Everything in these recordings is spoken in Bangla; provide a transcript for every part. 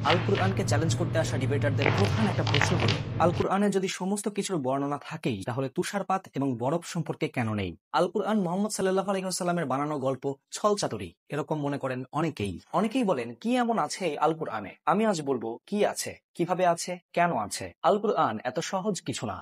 আল কুরআনকে চ্যালেঞ্জ করতে আসা ডিবেটারদের প্রধান একটা প্রশ্ন হলো, আল কুরআনে যদি সমস্ত কিছুর বর্ণনা থাকেই, তাহলে তুষারপাত এবং বরফ সম্পর্কে কেন নেই? আল কুরআন মোহাম্মদ সাল্লাল্লাহু আলাইহি ওয়াসাল্লামের বানানো গল্প, ছলচাতুরি, এরকম মনে করেন অনেকেই বলেন কি এমন আছে এই আল কুরআনে? আমি আজ বলবো কি আছে, কিভাবে আছে, কেন আছে। আল কুরআন এত সহজ কিছু না।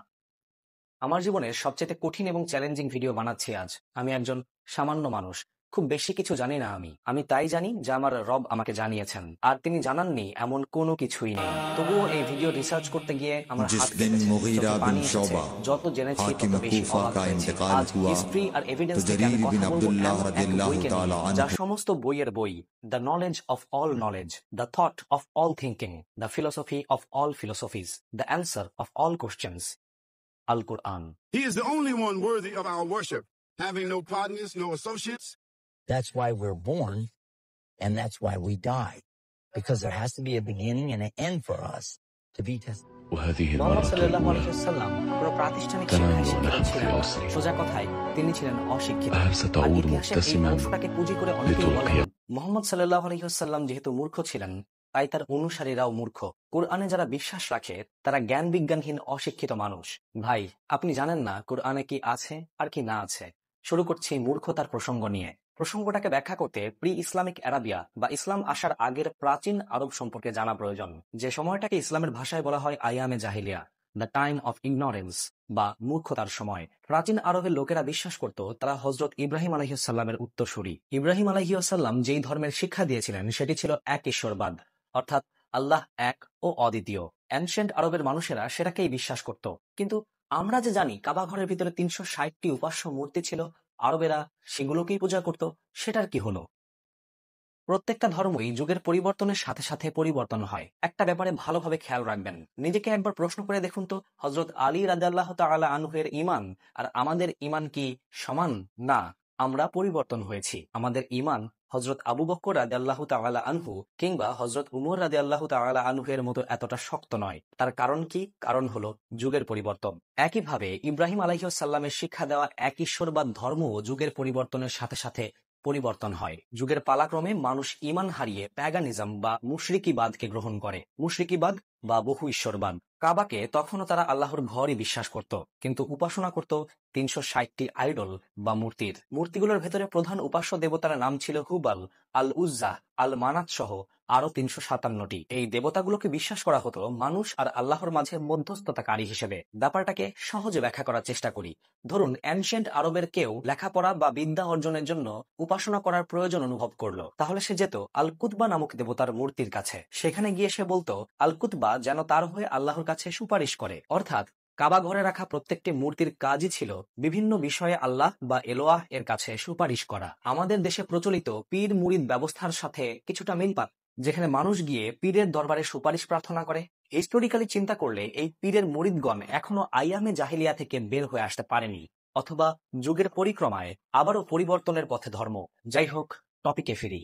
আমার জীবনের সবচেয়ে কঠিন এবং চ্যালেঞ্জিং ভিডিও বানাচ্ছি আজ। আমি একজন সামান্য মানুষ, খুব বেশি কিছু জানি না। আমি তাই জানি যে আমার রব আমাকে জানিয়েছেন, আর তিনি জানাননি এমন কোনো কিছুই নেই। তবুও এই ভিডিও রিসার্চ করতে গিয়ে আমার जिस হাত दिन কেঁপেছে, मुगीरा চোখে बिन পানি এসেছে। शोबा যত জেনেছি তত हाकिम বেশি कूफा অবাক का হয়েছি। इंतकाल আজ हुआ হিস্ট্রি আর तो এভিডেন্স থেকে আমি जरीर কথা बिन বলবো अब्दुल्लाह এমন এক रदियल्लाहु বইকে নিয়ে, ताला যা अन्हु সমস্ত বইয়ের বই, the knowledge of all knowledge, the thought of all thinking, the philosophy of all philosophies, the answer of all questions, Al Quran. He is the only one worthy of our worship, having no partners, no associates. That's why we're born, and that's why we die. Because there has to be a beginning and an end for us to be tested. وهذه Mohammad المرة সাল্লাল্লাহু الأولى আলাইহি ওয়াসাল্লাম পুরো প্রাতিষ্ঠানিক تنام শিক্ষায় শিক্ষিত ونحن في ছিলেন না। عصره. সোজা কথায় তিনি ছিলেন অশিক্ষিত। هل আর ستعود ইতিহাসের এই مبتسما অংশটাকে পুঁজি করে অনেকেই বলেন, لتلقي মোহাম্মদ সাল্লাল্লাহু আলাইহি ওয়াসাল্লাম যেহেতু মূর্খ ছিলেন, তাই তার অনুসারীরাও মূর্খ। কোরআনে যারা বিশ্বাস রাখে তারা জ্ঞান বিজ্ঞানহীন অশিক্ষিত মানুষ। ভাই, আপনি জানেন না কোরআনে কি আছে আর কি না আছে। শুরু করছি মূর্খতার প্রসঙ্গ নিয়ে। প্রসঙ্গটাকে ব্যাখ্যা করতে প্রি ইসলামিক আরাবিয়া বা ইসলাম আসার আগের প্রাচীন আরব সম্পর্কে জানা প্রয়োজন, যে সময়টাকে ইসলামের ভাষায় বলা হয় আইয়ামে জাহিলিয়া, দ্য টাইম অফ ইগনোরেন্স বা মূর্খতার সময়। প্রাচীন আরবের লোকেরা বিশ্বাস করত তারা হযরত ইব্রাহিম আলাইহিসসালামের উত্তরসূরি। ইব্রাহিম আলাইহিসসালাম যেই ধর্মের শিক্ষা দিয়েছিলেন সেটি ছিল এক ঈশ্বরবাদ, অর্থাৎ আল্লাহ এক ও অদ্বিতীয়। অ্যানশিয়েন্ট আরবের মানুষেরা সেটাকেই বিশ্বাস করত। কিন্তু আমরা যে জানি কাবা ঘরের ভিতরে ৩৬০টি উপাস্য মূর্তি ছিল, আরবেরা সেগুলোকেই পূজা করত, সেটার কি হলো? প্রত্যেকটা ধর্মই যুগের পরিবর্তনের সাথে সাথে পরিবর্তন হয়। একটা ব্যাপারে ভালোভাবে খেয়াল রাখবেন, নিজেকে একবার প্রশ্ন করে দেখুন তো, হযরত আলী রাদিয়াল্লাহু তাআলা আনহুর ঈমান আর আমাদের ঈমান কি সমান? না, আমরা পরিবর্তন হয়েছি। আমাদের ঈমান হযরত আবু বকর রাদিয়াল্লাহু তাআলা আনহু কিংবা হযরত উমর রাদিয়াল্লাহু তাআলা আনহুর মতো এতটা শক্ত নয়। তার কারণ কি? কারণ হলো যুগের পরিবর্তন। একইভাবে ইব্রাহিম আলাইহিস সালামের শিক্ষা দেওয়া এক ঈশ্বরবাদ ধর্মও যুগের পরিবর্তনের সাথে সাথে পরিবর্তন হয়। যুগের পালাক্রমে মানুষ ঈমান হারিয়ে প্যাগানিজম বা মুশরিকিবাদকে গ্রহণ করে। মুশরিকিবাদ বা বহু ঈশ্বরবাদ। কাবাকে তখনও তারা আল্লাহর ঘরই বিশ্বাস করত, কিন্তু উপাসনা করত ৩৬০টি আইডল বা মূর্তির। মূর্তিগুলোর ভেতরে প্রধান উপাস্য দেবতার নাম ছিল হুবাল, আল উজ্জা, আল মানাত সহ আরো ৩৫৭টি। এই দেবতাগুলোকে বিশ্বাস করা হতো মানুষ আর আল্লাহর মাঝে মধ্যস্থতাকারী হিসেবে। ব্যাপারটাকে সহজে ব্যাখ্যা করার চেষ্টা করি। ধরুন, অ্যানশিয়েন্ট আরবের কেউ লেখাপড়া বা বিদ্যা অর্জনের জন্য উপাসনা করার প্রয়োজন অনুভব করলো, তাহলে সে যেত আল কুতবা নামক দেবতার মূর্তির কাছে। সেখানে গিয়ে সে বলতো আল কুতবা যেন তার হয়ে আল্লাহর কাছে সুপারিশ করে। অর্থাৎ কাবা ঘরে রাখা প্রত্যেকটি মূর্তির কাজই ছিল বিভিন্ন বিষয়ে আল্লাহ বা এলোয়াহ এর কাছে সুপারিশ করা। আমাদের দেশে প্রচলিত পীর মুরিদ ব্যবস্থার সাথে কিছুটা মিল পায়, যেখানে মানুষ গিয়ে পীরের দরবারে সুপারিশ প্রার্থনা করে। হিস্টোরিক্যালি চিন্তা করলে এই পীরের মুরিদগণ এখনো আইয়ামে জাহিলিয়া থেকে বের হয়ে আসতে পারেনি, অথবা যুগের পরিক্রমায় আবারও পরিবর্তনের পথে ধর্ম। যাই হোক, টপিকে ফিরি।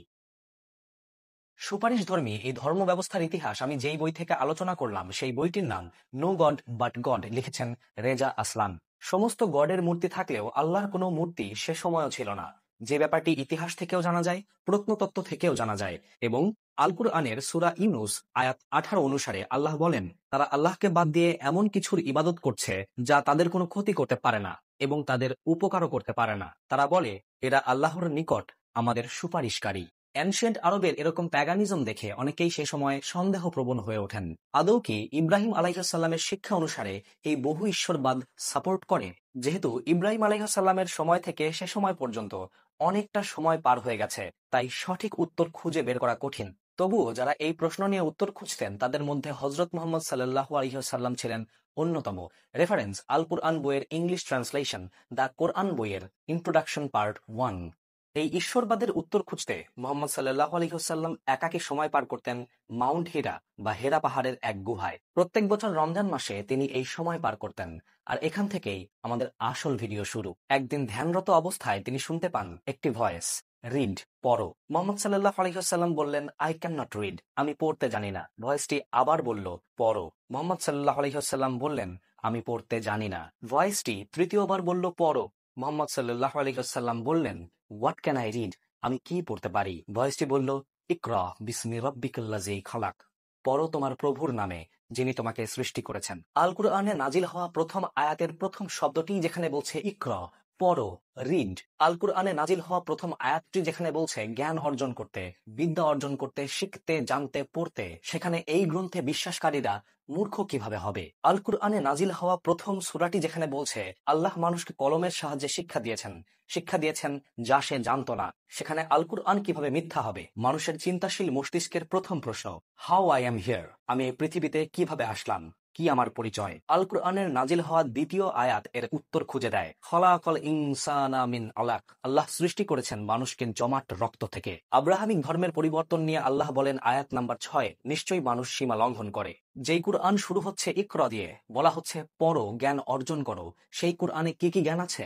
সুপারিশধর্মী এই ধর্ম ব্যবস্থার ইতিহাস আমি যেই বই থেকে আলোচনা করলাম সেই বইটির নাম নো গড বাট গড, লিখেছেন রেজা আসলান। সমস্ত গডের মূর্তি থাকলেও আল্লাহর কোনো মূর্তি সে সময়ও ছিল না, যে ব্যাপারটি ইতিহাস থেকেও জানা যায়, প্রত্নতত্ত্ব থেকেও জানা যায়। এবং আল কুরআনের সূরা ইউনুস আয়াত 18 অনুসারে আল্লাহ বলেন, তারা আল্লাহকে বাদ দিয়ে এমন কিছুর ইবাদত করছে যা তাদের কোনো ক্ষতি করতে পারে না এবং তাদের উপকারও করতে পারে না। তারা বলে, এরা আল্লাহর নিকট আমাদের সুপারিশকারী। অ্যানশিয়েন্ট আরবের এরকম প্যাগানিজম দেখে অনেকেই সে সময় সন্দেহপ্রবণ হয়ে ওঠেন। আদৌ কি ইব্রাহিম আলাইহিসসালামের শিক্ষা অনুসারে এই বহু ঈশ্বরবাদ সাপোর্ট করে? যেহেতু ইব্রাহিম আলাইহিসসালামের সময় থেকে সে সময় পর্যন্ত অনেকটা সময় পার হয়ে গেছে, তাই সঠিক উত্তর খুঁজে বের করা কঠিন। তবুও যারা এই প্রশ্ন নিয়ে উত্তর খুঁজতেন তাদের মধ্যে হযরত মুহাম্মদ সাল্লাল্লাহু আলাইহি ওয়াসাল্লাম ছিলেন অন্যতম। রেফারেন্স: আল কুরআন বইয়ের ইংলিশ ট্রান্সলেশন, দ্য কোরআন বইয়ের ইন্ট্রোডাকশন পার্ট 1। এই ঈশ্বরবাদের উত্তর খুঁজতে মুহাম্মদ সাল্লাল্লাহু আলাইহি ওয়াসাল্লাম একাকী সময় পার করতেন মাউন্ট হিরা বা হেরা পাহাড়ের এক গুহায়। প্রত্যেক বছর রমজান মাসে তিনি এই সময় পার করতেন। আর এখান থেকেই আমাদের আসল ভিডিও শুরু। একদিন ধ্যানরত অবস্থায় তিনি শুনতে পান একটি ভয়েস, রিড, পড়ো। মুহাম্মদ সাল্লাল্লাহু আলাইহি ওয়াসাল্লাম বললেন, আই ক্যান নট রিড, আমি পড়তে জানি না। ভয়েসটি আবার বলল, পড়ো। মুহাম্মদ সাল্লাল্লাহু আলাইহি ওয়াসাল্লাম বললেন, আমি পড়তে জানি না। ভয়েসটি তৃতীয়বার বলল, পড়ো। মুহাম্মদ সাল্লাল্লাহু আলাইহি ওয়াসাল্লাম বললেন, হোয়াট ক্যান আই রিড, আমি কি পড়তে পারি? ভয়েসটি বলল, ইকরা বিসমি রাব্বিকাল্লাযী খালাক, পড়ো তোমার প্রভুর নামে, যিনি তোমাকে সৃষ্টি করেছেন। আল কুরআনে নাজিল হওয়া প্রথম আয়াতের প্রথম শব্দটি যেখানে বলছে ইকরা, পড়ো, রিড। আল কুরআনে নাজিল হওয়া প্রথম আয়াতটি যেখানে বলছে জ্ঞান অর্জন করতে, বিদ্যা অর্জন করতে, শিখতে, জানতে, পড়তে, সেখানে এই গ্রন্থে বিশ্বাসকারীরা মূর্খ কিভাবে হবে? আল কুরআনে নাজিল হওয়া প্রথম সূরাটি যেখানে বলছে আল্লাহ মানুষকে কলমের সাহায্যে শিক্ষা দিয়েছেন যা সে জানতো না, সেখানে আল কুরআন কিভাবে মিথ্যা হবে? মানুষের চিন্তাশীল মস্তিষ্কের প্রথম প্রশ্ন, হাউ আই এম হিয়ার, আমি এই পৃথিবীতে কিভাবে আসলাম, কি আমার পরিচয়? আল কুরআনের নাজিল হওয়া দ্বিতীয় আয়াত এর উত্তর খুঁজে দেয়। খলাকাল ইনসানা মিন আলাক, আল্লাহ সৃষ্টি করেছেন মানুষকে জমাট রক্ত থেকে। আব্রাহামিক ধর্মের পরিবর্তন নিয়ে আল্লাহ বলেন আয়াত নাম্বার 6, নিশ্চয়ই মানুষ সীমা লঙ্ঘন করে। যেই কুরআন শুরু হচ্ছে ইকরা দিয়ে, বলা হচ্ছে পড়ো, জ্ঞান অর্জন করো, সেই কুরআনে কি কি জ্ঞান আছে?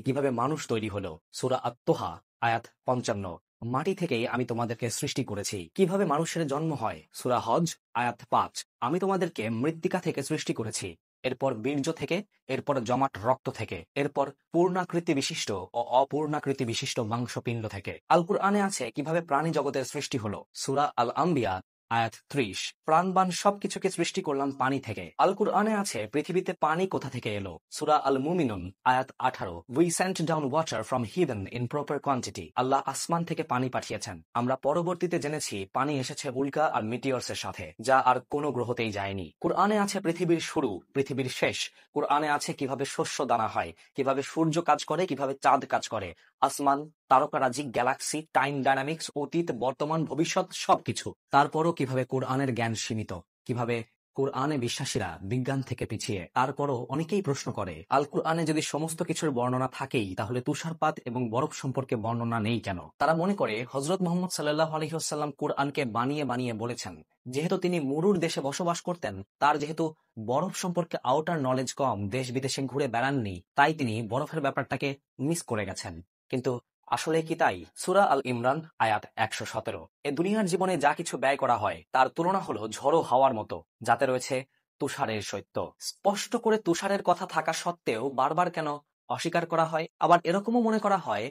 কিভাবে মানুষ তৈরি হলো। সূরা আত-তোহা আয়াত 55, মাটি থেকেই আমি তোমাদেরকে সৃষ্টি করেছি। কিভাবে মানুষের জন্ম হয়? সূরা হজ আয়াত 5, আমি তোমাদেরকে মৃত্তিকা থেকে সৃষ্টি করেছি, এরপর বীর্য থেকে, এরপর জমাট রক্ত থেকে, এরপর পূর্ণাকৃতি বিশিষ্ট ও অপূর্ণাকৃতি বিশিষ্ট মাংসপিণ্ড থেকে। আল কুরআনে আছে কিভাবে প্রাণী জগতের সৃষ্টি হলো। সূরা আল আম্বিয়া আয়াত 30, প্রাণবান সবকিছুকে সৃষ্টি করলাম পানি থেকে। আল কুরআনে আছে পৃথিবীতে পানি কোথা থেকে এলো। সূরা আল মুমিনুন আয়াত 18, we sent down water from heaven in proper quantity, আল্লাহ আসমান থেকে পানি পাঠিয়েছেন। আমরা পরবর্তীতে জেনেছি পানি এসেছে উল্কা আর মিটিয়র্স এর সাথে, যা আর কোনো গ্রহতেই যায়নি। কুরআনে আছে পৃথিবীর শুরু, পৃথিবীর শেষ। কুরআনে আছে কিভাবে শস্য দানা হয়, কিভাবে সূর্য কাজ করে, কিভাবে চাঁদ কাজ করে, আসমান, তারকারাজি, গ্যালাক্সি, টাইম ডায়নামিক্স, অতীত, বর্তমান, ভবিষ্যৎ সবকিছু। তারপরও কিভাবে কোরআনের জ্ঞান সীমিত, কিভাবে কোরআনে বিশ্বাসীরা বিজ্ঞান থেকে পিছিয়ে। তারপরও অনেকেই প্রশ্ন করে, আল কুরআনে যদি সমস্ত কিছুর বর্ণনা থাকেই, তাহলে তুষারপাত এবং বরফ সম্পর্কে বর্ণনা নেই কেন? তারা মনে করে হযরত মুহাম্মদ সাল্লাল্লাহু আলাইহি ওয়াসাল্লাম কোরআনকে বানিয়ে বানিয়ে বলেছেন। যেহেতু তিনি মরুর দেশে বসবাস করতেন, তার যেহেতু বরফ সম্পর্কে আউটার নলেজ কম, দেশ বিদেশে ঘুরে বেড়াননি, তাই তিনি বরফের ব্যাপারটাকে মিস করে গেছেন। কিন্তু আসলে কি তাই? সূরা আল ইমরান আয়াত 117, এ দুনিয়ার জীবনে যা কিছু ব্যয় করা হয় তার তুলনা হলো ঝড়ো হাওয়ার মতো, যাতে রয়েছে তুষারের শৈত্য। স্পষ্ট করে তুষারের কথা থাকা সত্ত্বেও বারবার কেন অস্বীকার করা হয়? আবার এরকমও মনে করা হয়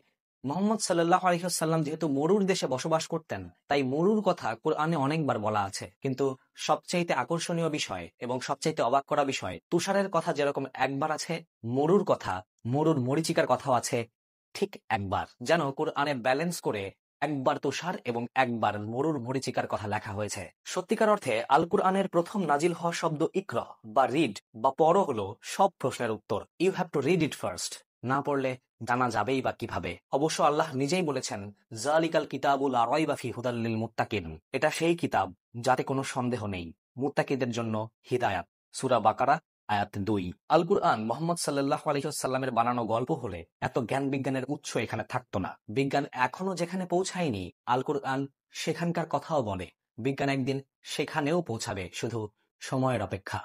মুহাম্মদ সাল্লাল্লাহু আলাইহি ওয়াসাল্লাম যেহেতু মরুর দেশে বসবাস করতেন, তাই মরুর কথা কোরআনে অনেকবার বলা আছে। কিন্তু সবচাইতে আকর্ষণীয় বিষয় এবং সবচাইতে অবাক করা বিষয়, তুষারের কথা যেরকম একবার আছে, মরুর কথা, মরুর মরীচিকার কথাও আছে ঠিক একবার। যেন কোরআনে ব্যালেন্স করে একবার তুষার এবং একবার মরুর মরীচিকার কথা লেখা হয়েছে। সত্যিকার অর্থে আল কুরআনের প্রথম নাজিল হওয়া শব্দ ইকরা বা রিড বা পড়ো হলো সব প্রশ্নের উত্তর। You have to read it first, না পড়লে জানা যাবেই বা কিভাবে? অবশ্য আল্লাহ নিজেই বলেছেন, যালিকাল কিতাবু লা রাইবা ফি হুদাল লিল মুত্তাকিন, এটা সেই কিতাব যাতে কোনো সন্দেহ নেই, মুত্তাকিদের জন্য হিদায়াত। সূরা বাকারা আয়াত 2। আল কুরআন মুহাম্মদ সাল্লাল্লাহু আলাইহি ওয়াসাল্লামের বানানো গল্প হলে এত জ্ঞান বিজ্ঞানের উৎস এখানে থাকতো না। বিজ্ঞান এখনো যেখানে পৌঁছায়নি, আল কুরআন সেখানকার কথাও বলে। বিজ্ঞান একদিন সেখানেও পৌঁছাবে, শুধু সময়ের অপেক্ষা।